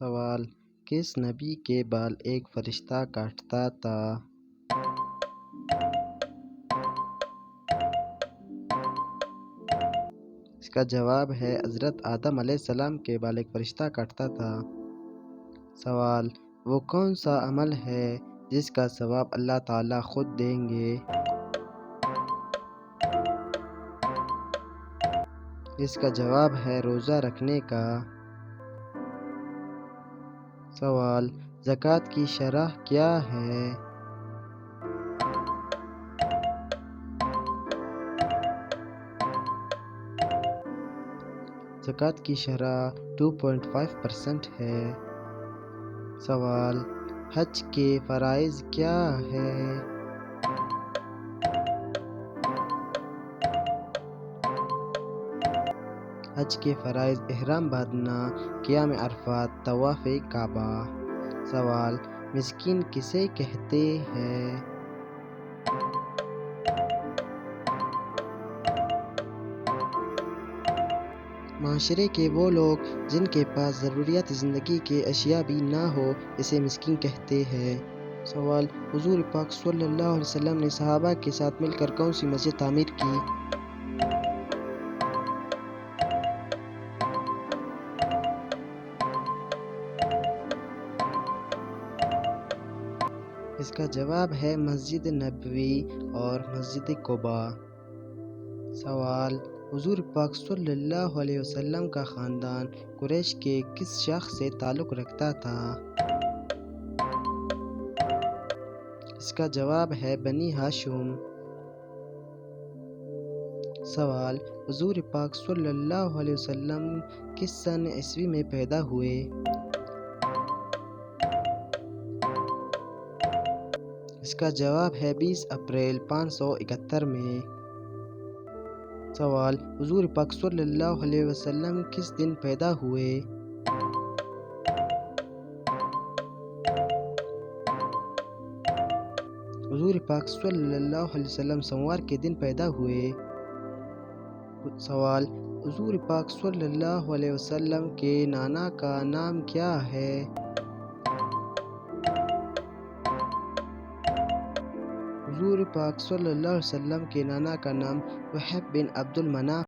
سوال: کس نبی کے بال ایک فرشتہ کاٹتا تھا؟ اس کا جواب ہے حضرت آدم علیہ السلام کے بال ایک فرشتہ کاٹتا تھا۔ سوال: وہ کون سا عمل ہے جس کا ثواب اللہ تعالیٰ خود دیں گے؟ اس کا جواب ہے روزہ رکھنے کا۔ سوال: زکوٰۃ کی شرح کیا ہے؟ زکوٰۃ کی شرح 2.5% ہے۔ سوال: حج کے فرائض کیا ہے؟ حج کے فرائض احرام باندھنا، قیام عرفات، طواف کعبہ۔ سوال: مسکین کسے کہتے ہیں؟ معاشرے کے وہ لوگ جن کے پاس ضروریات زندگی کے اشیاء بھی نہ ہو، اسے مسکین کہتے ہیں۔ سوال: حضور پاک صلی اللہ علیہ وسلم نے صحابہ کے ساتھ مل کر کون سی مسجد تعمیر کی؟ اس کا جواب ہے مسجد نبوی اور مسجد قباء۔ سوال: حضور پاک صلی اللہ علیہ وسلم کا خاندان قریش کے کس شاخ سے تعلق رکھتا تھا؟ اس کا جواب ہے بنی ہاشم۔ سوال: حضور پاک صلی اللہ علیہ وسلم کس سن عیسوی میں پیدا ہوئے؟ اس کا جواب ہے 20 اپریل 571 میں۔ سوال: حضور پاک صلی اللہ علیہ وسلم کس دن پیدا ہوئے؟ حضور پاک صلی اللہ علیہ وسلم سوموار کے دن پیدا ہوئے۔ سوال: حضور پاک صلی اللہ علیہ وسلم کے نانا کا نام کیا ہے؟ حضور پاک صلی اللہ علیہ وسلم کے نانا کا نام وہب بن عبد المناف